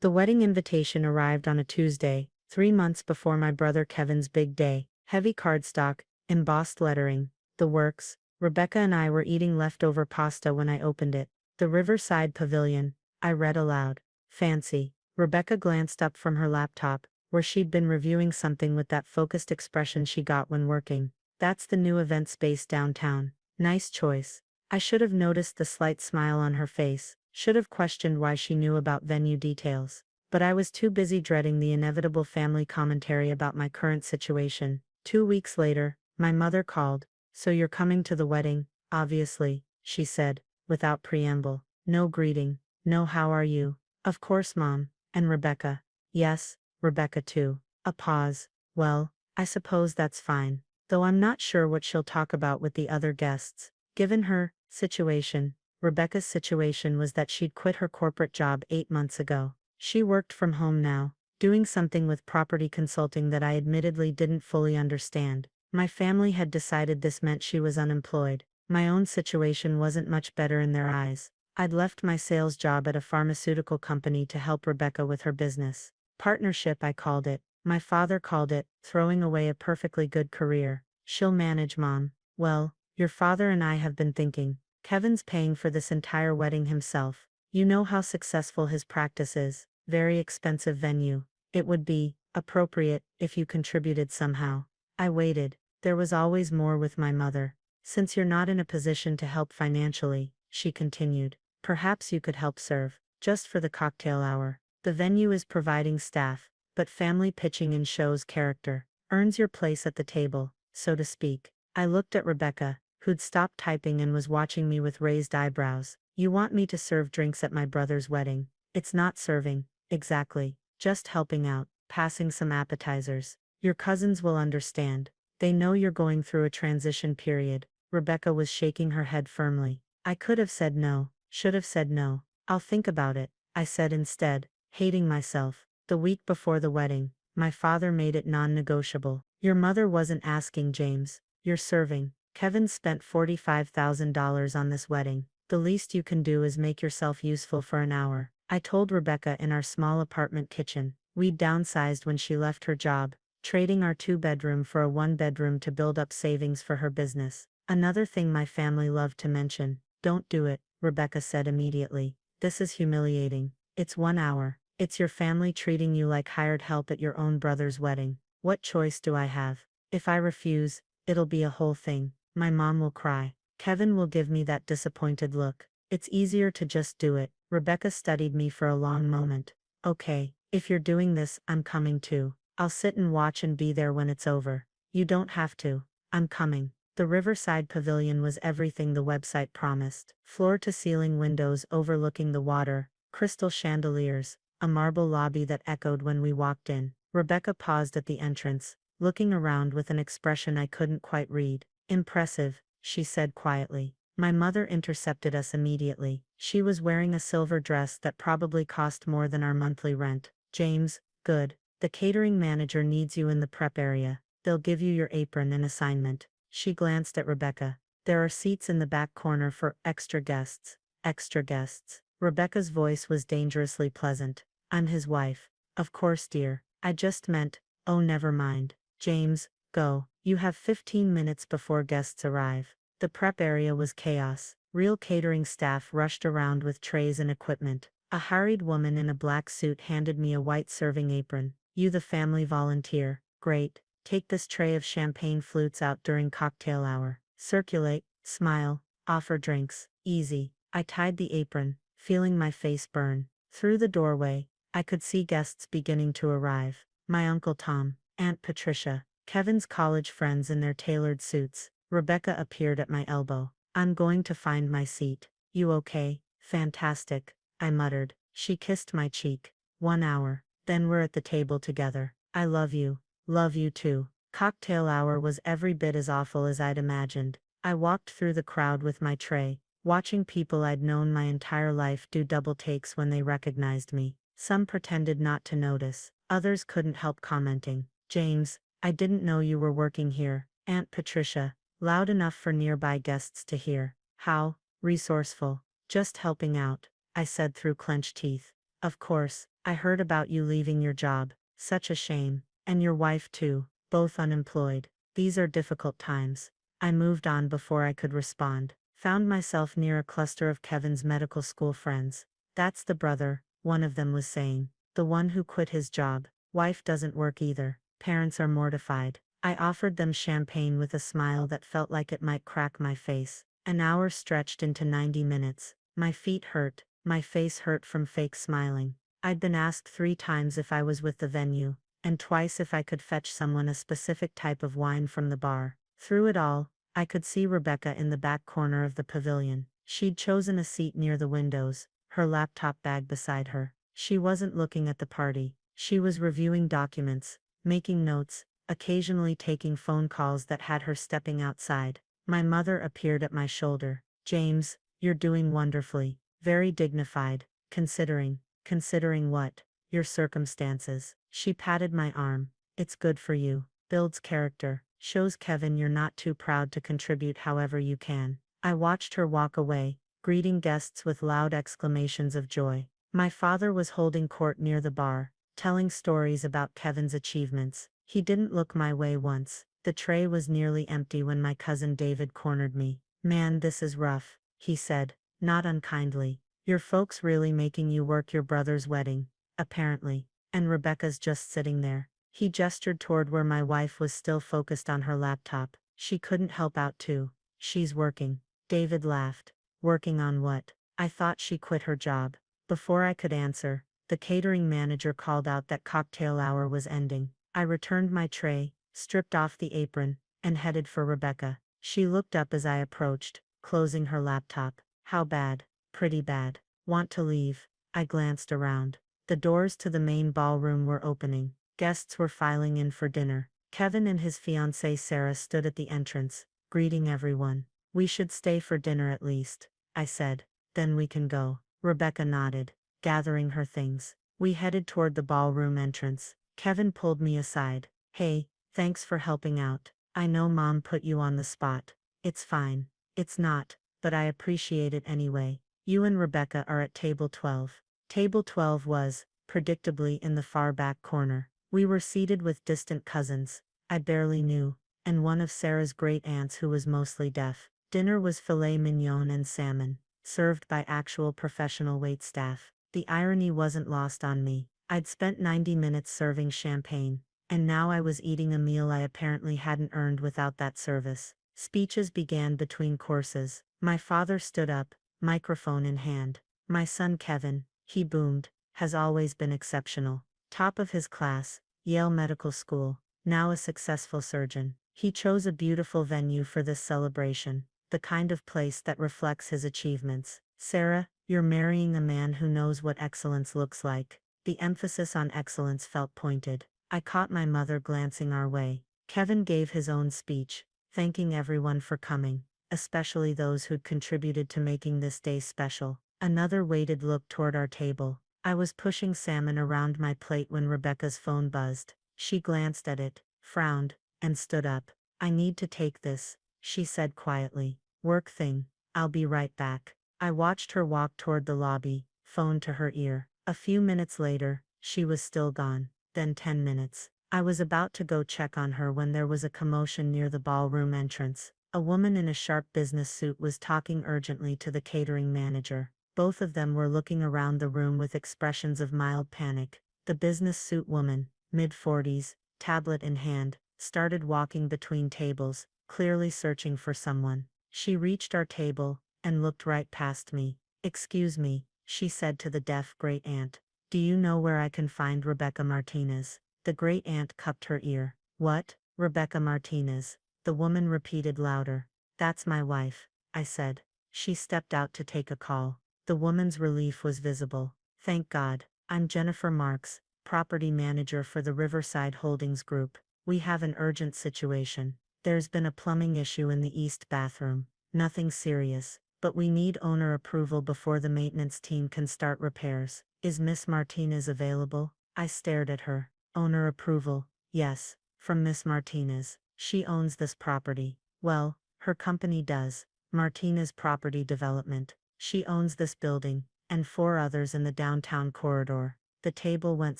The wedding invitation arrived on a Tuesday, 3 months before my brother Kevin's big day. Heavy cardstock, embossed lettering, the works. Rebecca and I were eating leftover pasta when I opened it. The Riverside Pavilion, I read aloud. Fancy. Rebecca glanced up from her laptop, where she'd been reviewing something with that focused expression she got when working. That's the new event space downtown. Nice choice. I should have noticed the slight smile on her face, should have questioned why she knew about venue details. But I was too busy dreading the inevitable family commentary about my current situation. 2 weeks later, my mother called. "So you're coming to the wedding, obviously," she said, without preamble. No greeting, no "how are you?" "Of course, Mom." "And Rebecca?" "Yes, Rebecca too." A pause. "Well, I suppose that's fine. Though I'm not sure what she'll talk about with the other guests." Given her situation, Rebecca's situation was that she'd quit her corporate job 8 months ago. She worked from home now, doing something with property consulting that I admittedly didn't fully understand. My family had decided this meant she was unemployed. My own situation wasn't much better in their eyes. I'd left my sales job at a pharmaceutical company to help Rebecca with her business. Partnership, I called it. My father called it throwing away a perfectly good career. "She'll manage, Mom." "Well, your father and I have been thinking. Kevin's paying for this entire wedding himself. You know how successful his practice is. Very expensive venue. It would be appropriate if you contributed somehow." I waited. There was always more with my mother. "Since you're not in a position to help financially," she continued, "perhaps you could help serve, just for the cocktail hour. The venue is providing staff, but family pitching in shows character, earns your place at the table, so to speak." I looked at Rebecca, who'd stopped typing and was watching me with raised eyebrows. "You want me to serve drinks at my brother's wedding?" "It's not serving, exactly. Just helping out, passing some appetizers. Your cousins will understand. They know you're going through a transition period." Rebecca was shaking her head firmly. I could have said no, should have said no. "I'll think about it," I said instead, hating myself. The week before the wedding, my father made it non-negotiable. "Your mother wasn't asking, James. You're serving. Kevin spent $45,000 on this wedding. The least you can do is make yourself useful for an hour." I told Rebecca in our small apartment kitchen. We'd downsized when she left her job, trading our 2-bedroom for a 1-bedroom to build up savings for her business. "Another thing my family loved to mention." "Don't do it," Rebecca said immediately. "This is humiliating. It's 1 hour. It's your family treating you like hired help at your own brother's wedding. What choice do I have? If I refuse, it'll be a whole thing. My mom will cry. Kevin will give me that disappointed look. It's easier to just do it." Rebecca studied me for a long moment. "Okay, if you're doing this, I'm coming too. I'll sit and watch and be there when it's over." "You don't have to." "I'm coming." The Riverside Pavilion was everything the website promised. Floor-to-ceiling windows overlooking the water, crystal chandeliers, a marble lobby that echoed when we walked in. Rebecca paused at the entrance, looking around with an expression I couldn't quite read. "Impressive," she said quietly. My mother intercepted us immediately. She was wearing a silver dress that probably cost more than our monthly rent. "James, good. The catering manager needs you in the prep area. They'll give you your apron and assignment." She glanced at Rebecca. "There are seats in the back corner for extra guests." "Extra guests." Rebecca's voice was dangerously pleasant. "I'm his wife." "Of course, dear. I just meant—" "Oh, never mind. James, go. You have 15 minutes before guests arrive." The prep area was chaos. Real catering staff rushed around with trays and equipment. A hurried woman in a black suit handed me a white serving apron. "You the family volunteer. Great. Take this tray of champagne flutes out during cocktail hour. Circulate, smile, offer drinks. Easy." I tied the apron, feeling my face burn. Through the doorway, I could see guests beginning to arrive. My Uncle Tom, Aunt Patricia, Kevin's college friends in their tailored suits. Rebecca appeared at my elbow. "I'm going to find my seat. You okay?" "Fantastic," I muttered. She kissed my cheek. 1 hour. Then we're at the table together. "I love you." "Love you too." Cocktail hour was every bit as awful as I'd imagined. I walked through the crowd with my tray, watching people I'd known my entire life do double takes when they recognized me. Some pretended not to notice. Others couldn't help commenting. "James, I didn't know you were working here." Aunt Patricia, loud enough for nearby guests to hear. "How resourceful. Just helping out," I said through clenched teeth. Of course, I heard about you leaving your job. Such a shame. And your wife too, both unemployed. These are difficult times. I moved on before I could respond. Found myself near a cluster of Kevin's medical school friends. That's the brother, one of them was saying. The one who quit his job. Wife doesn't work either. Parents are mortified. I offered them champagne with a smile that felt like it might crack my face. An hour stretched into 90 minutes. My feet hurt, my face hurt from fake smiling. I'd been asked 3 times if I was with the venue, and twice if I could fetch someone a specific type of wine from the bar. Through it all, I could see Rebecca in the back corner of the pavilion. She'd chosen a seat near the windows, her laptop bag beside her. She wasn't looking at the party. She was reviewing documents, making notes, occasionally taking phone calls that had her stepping outside. My mother appeared at my shoulder. James, you're doing wonderfully. Very dignified, considering. Considering what? Your circumstances. She patted my arm. It's good for you. Builds character. Shows Kevin you're not too proud to contribute however you can. I watched her walk away, greeting guests with loud exclamations of joy. My father was holding court near the bar, telling stories about Kevin's achievements. He didn't look my way once. The tray was nearly empty when my cousin David cornered me. Man, this is rough, he said, not unkindly. Your folks really making you work your brother's wedding, apparently. And Rebecca's just sitting there. He gestured toward where my wife was still focused on her laptop. She couldn't help out too. She's working. David laughed. Working on what? I thought she quit her job. Before I could answer, the catering manager called out that cocktail hour was ending. I returned my tray, stripped off the apron, and headed for Rebecca. She looked up as I approached, closing her laptop. How bad? Pretty bad. Want to leave? I glanced around. The doors to the main ballroom were opening. Guests were filing in for dinner. Kevin and his fiancée Sarah stood at the entrance, greeting everyone. We should stay for dinner at least, I said. Then we can go. Rebecca nodded, gathering her things. We headed toward the ballroom entrance. Kevin pulled me aside. Hey, thanks for helping out. I know Mom put you on the spot. It's fine. It's not, but I appreciate it anyway. You and Rebecca are at table 12. Table 12 was, predictably, in the far back corner. We were seated with distant cousins I barely knew, and one of Sarah's great aunts who was mostly deaf. Dinner was filet mignon and salmon, served by actual professional waitstaff. The irony wasn't lost on me. I'd spent 90 minutes serving champagne, and now I was eating a meal I apparently hadn't earned without that service. Speeches began between courses. My father stood up, microphone in hand. My son Kevin, he boomed, has always been exceptional. Top of his class, Yale Medical School, now a successful surgeon. He chose a beautiful venue for this celebration, the kind of place that reflects his achievements. Sarah, you're marrying a man who knows what excellence looks like. The emphasis on excellence felt pointed. I caught my mother glancing our way. Kevin gave his own speech, thanking everyone for coming, especially those who'd contributed to making this day special. Another weighted look toward our table. I was pushing salmon around my plate when Rebecca's phone buzzed. She glanced at it, frowned, and stood up. I need to take this, she said quietly. Work thing. I'll be right back. I watched her walk toward the lobby, phone to her ear. A few minutes later, she was still gone. Then 10 minutes. I was about to go check on her when there was a commotion near the ballroom entrance. A woman in a sharp business suit was talking urgently to the catering manager. Both of them were looking around the room with expressions of mild panic. The business suit woman, mid-40s, tablet in hand, started walking between tables, clearly searching for someone. She reached our table, and looked right past me. Excuse me, she said to the deaf great-aunt. Do you know where I can find Rebecca Martinez? The great-aunt cupped her ear. What? Rebecca Martinez? The woman repeated louder. That's my wife, I said. She stepped out to take a call. The woman's relief was visible. Thank God. I'm Jennifer Marks, property manager for the Riverside Holdings Group. We have an urgent situation. There's been a plumbing issue in the east bathroom. Nothing serious, but we need owner approval before the maintenance team can start repairs. Is Miss Martinez available? I stared at her. Owner approval? Yes, from Miss Martinez. She owns this property. Well, her company does. Martinez Property Development. She owns this building, and 4 others in the downtown corridor. The table went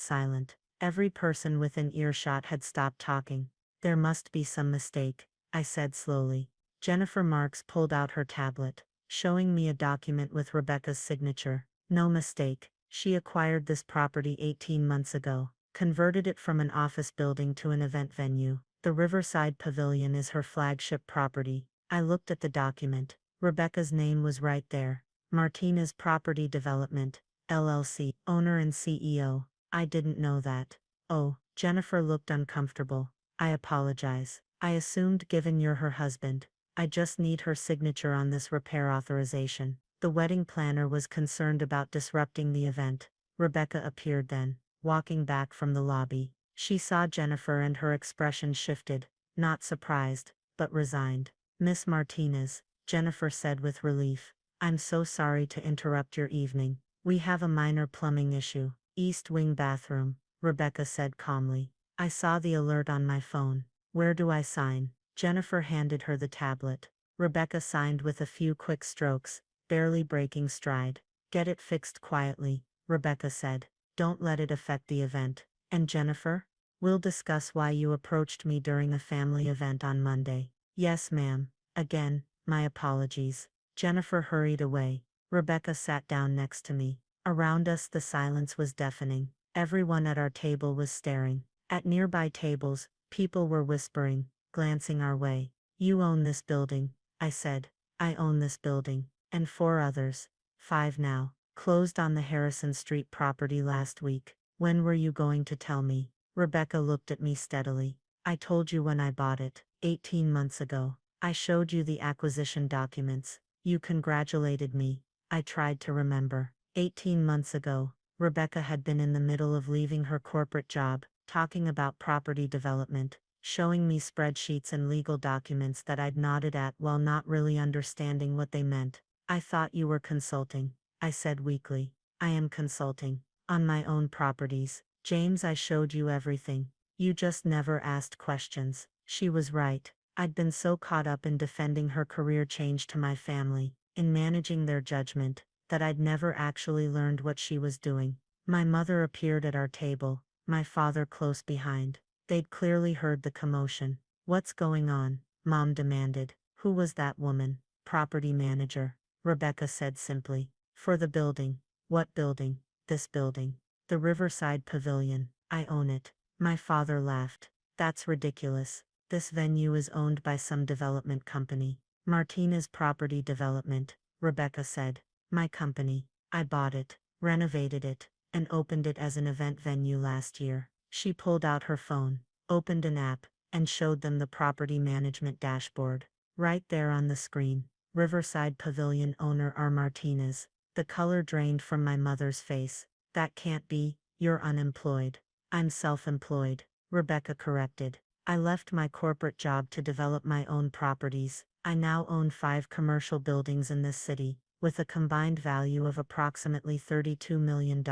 silent. Every person within earshot had stopped talking. There must be some mistake, I said slowly. Jennifer Marks pulled out her tablet, showing me a document with Rebecca's signature. No mistake, she acquired this property 18 months ago, converted it from an office building to an event venue. The Riverside Pavilion is her flagship property. I looked at the document. Rebecca's name was right there. Martinez Property Development, LLC, owner and CEO. I didn't know that. Oh, Jennifer looked uncomfortable. I apologize. I assumed given you're her husband. I just need her signature on this repair authorization. The wedding planner was concerned about disrupting the event. Rebecca appeared then, walking back from the lobby. She saw Jennifer and her expression shifted, not surprised, but resigned. Miss Martinez, Jennifer said with relief. I'm so sorry to interrupt your evening. We have a minor plumbing issue. East Wing bathroom, Rebecca said calmly. I saw the alert on my phone. Where do I sign? Jennifer handed her the tablet. Rebecca signed with a few quick strokes, barely breaking stride. Get it fixed quietly, Rebecca said. Don't let it affect the event. And Jennifer? We'll discuss why you approached me during a family event on Monday. Yes, ma'am. Again, my apologies. Jennifer hurried away. Rebecca sat down next to me. Around us the silence was deafening. Everyone at our table was staring. At nearby tables, people were whispering, glancing our way. You own this building, I said. I own this building. And 4 others. 5 now. Closed on the Harrison Street property last week. When were you going to tell me? Rebecca looked at me steadily. I told you when I bought it, 18 months ago. I showed you the acquisition documents. You congratulated me. I tried to remember. 18 months ago, Rebecca had been in the middle of leaving her corporate job, talking about property development, showing me spreadsheets and legal documents that I'd nodded at while not really understanding what they meant. I thought you were consulting, I said weakly. I am consulting. On my own properties. James, I showed you everything. You just never asked questions. She was right. I'd been so caught up in defending her career change to my family, in managing their judgment, that I'd never actually learned what she was doing. My mother appeared at our table, my father close behind. They'd clearly heard the commotion. What's going on? Mom demanded. Who was that woman? Property manager, Rebecca said simply. For the building. What building? This building. The Riverside Pavilion. I own it. My father laughed. That's ridiculous. This venue is owned by some development company. Martinez Property Development, Rebecca said. My company. I bought it, renovated it, and opened it as an event venue last year. She pulled out her phone, opened an app, and showed them the property management dashboard. Right there on the screen, Riverside Pavilion owner R. Martinez. The color drained from my mother's face. That can't be, you're unemployed. I'm self-employed, Rebecca corrected. I left my corporate job to develop my own properties. I now own 5 commercial buildings in this city, with a combined value of approximately $32 million.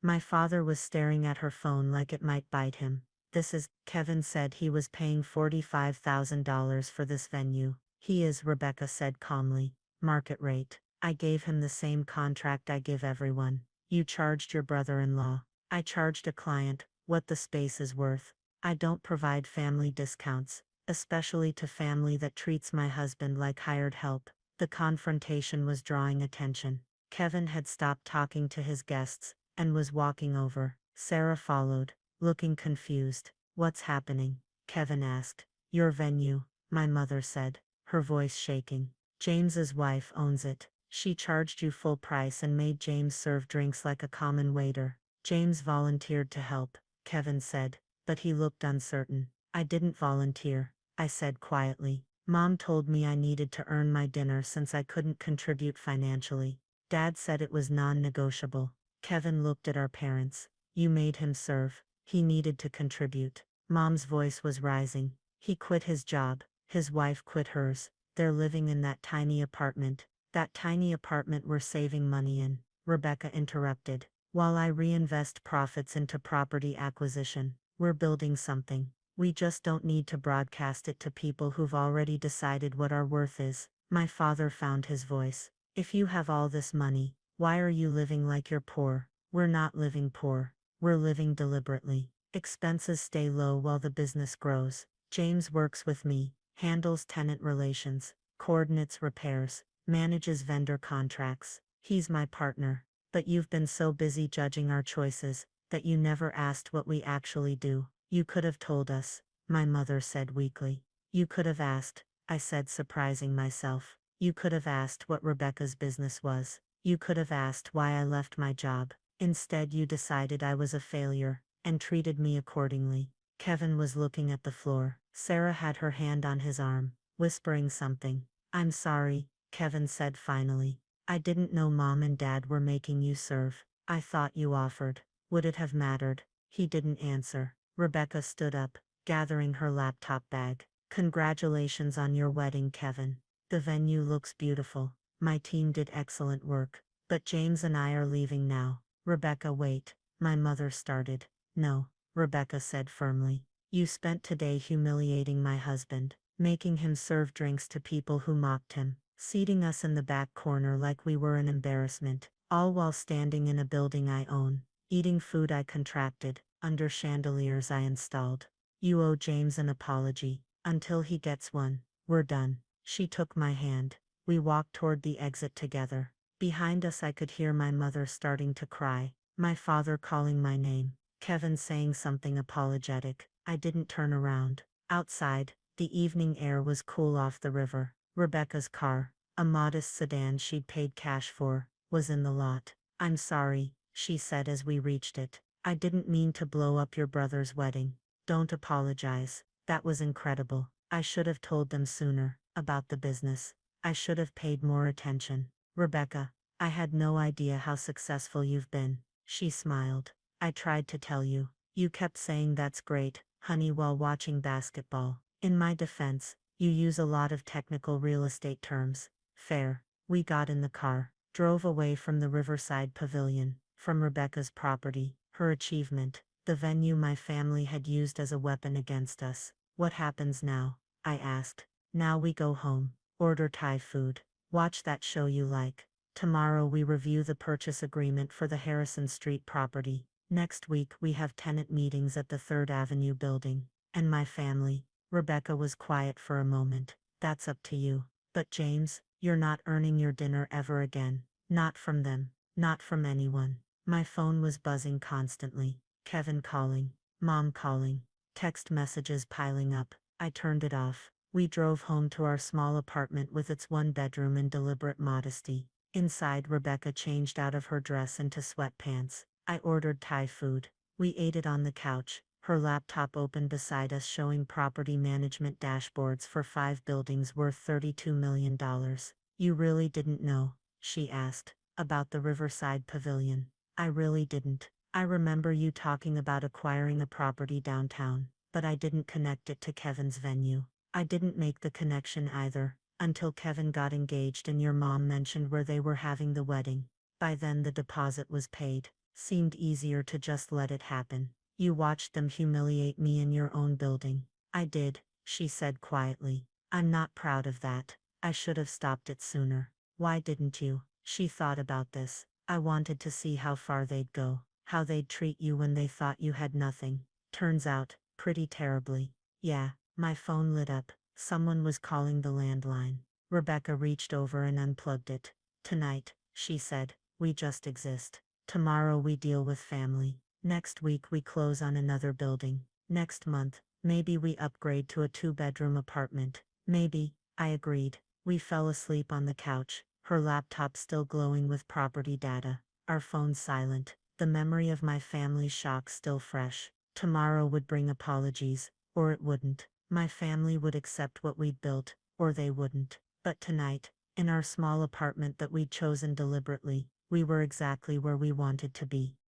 My father was staring at her phone like it might bite him. This is, Kevin said he was paying $45,000 for this venue. He is, Rebecca said calmly. Market rate. I gave him the same contract I give everyone. You charged your brother-in-law. I charged a client what the space is worth. I don't provide family discounts, especially to family that treats my husband like hired help. The confrontation was drawing attention. Kevin had stopped talking to his guests and was walking over. Sarah followed, looking confused. What's happening? Kevin asked. Your venue, my mother said, her voice shaking. James's wife owns it. She charged you full price and made James serve drinks like a common waiter. James volunteered to help, Kevin said, but he looked uncertain. I didn't volunteer, I said quietly. Mom told me I needed to earn my dinner since I couldn't contribute financially. Dad said it was non-negotiable. Kevin looked at our parents. You made him serve. He needed to contribute. Mom's voice was rising. He quit his job. His wife quit hers. They're living in that tiny apartment. That tiny apartment we're saving money in, Rebecca interrupted. While I reinvest profits into property acquisition, we're building something. We just don't need to broadcast it to people who've already decided what our worth is. My father found his voice. If you have all this money, Why are you living like you're poor? We're not living poor. We're living deliberately. Expenses stay low while the business grows. James works with me, handles tenant relations, coordinates repairs, manages vendor contracts. He's my partner. But you've been so busy judging our choices that you never asked what we actually do. You could have told us, my mother said weakly. You could have asked, I said, surprising myself. You could have asked what Rebecca's business was. You could have asked why I left my job. Instead, you decided I was a failure and treated me accordingly. Kevin was looking at the floor. Sarah had her hand on his arm, whispering something. I'm sorry, Kevin said finally. I didn't know Mom and Dad were making you serve. I thought you offered. Would it have mattered? He didn't answer. Rebecca stood up, gathering her laptop bag. Congratulations on your wedding, Kevin. The venue looks beautiful. My team did excellent work. But James and I are leaving now. Rebecca, wait. My mother started. No, Rebecca said firmly. You spent today humiliating my husband, making him serve drinks to people who mocked him, seating us in the back corner like we were an embarrassment, all while standing in a building I own, eating food I contracted, under chandeliers I installed. You owe James an apology. Until he gets one, we're done. She took my hand. We walked toward the exit together. Behind us I could hear my mother starting to cry, my father calling my name, Kevin saying something apologetic. I didn't turn around. Outside, the evening air was cool off the river. Rebecca's car, a modest sedan she'd paid cash for, was in the lot. I'm sorry, she said as we reached it. I didn't mean to blow up your brother's wedding. Don't apologize. That was incredible. I should have told them sooner about the business. I should have paid more attention. Rebecca, I had no idea how successful you've been. She smiled. I tried to tell you. You kept saying that's great, honey, while watching basketball. In my defense, you use a lot of technical real estate terms. Fair. We got in the car, drove away from the Riverside Pavilion, from Rebecca's property, her achievement, the venue my family had used as a weapon against us. What happens now? I asked. Now we go home, order Thai food, watch that show you like. Tomorrow we review the purchase agreement for the Harrison Street property. Next week we have tenant meetings at the 3rd Avenue building. And my family. Rebecca was quiet for a moment. That's up to you. But James, you're not earning your dinner ever again. Not from them. Not from anyone. My phone was buzzing constantly. Kevin calling. Mom calling. Text messages piling up. I turned it off. We drove home to our small apartment with its one bedroom in deliberate modesty. Inside, Rebecca changed out of her dress into sweatpants. I ordered Thai food. We ate it on the couch, her laptop open beside us showing property management dashboards for 5 buildings worth $32 million. You really didn't know, she asked, about the Riverside Pavilion. I really didn't. I remember you talking about acquiring a property downtown, but I didn't connect it to Kevin's venue. I didn't make the connection either, until Kevin got engaged and your mom mentioned where they were having the wedding. By then the deposit was paid. Seemed easier to just let it happen. You watched them humiliate me in your own building. I did, she said quietly. I'm not proud of that. I should have stopped it sooner. Why didn't you? She thought about this. I wanted to see how far they'd go. How they'd treat you when they thought you had nothing. Turns out, pretty terribly. Yeah, my phone lit up. Someone was calling the landline. Rebecca reached over and unplugged it. Tonight, she said, we just exist. Tomorrow we deal with family. Next week we close on another building. Next month, maybe we upgrade to a 2-bedroom apartment. Maybe, I agreed. We fell asleep on the couch, her laptop still glowing with property data, our phones silent. The memory of my family's shock still fresh. Tomorrow would bring apologies, or it wouldn't. My family would accept what we'd built, or they wouldn't. But tonight, in our small apartment that we'd chosen deliberately, we were exactly where we wanted to be.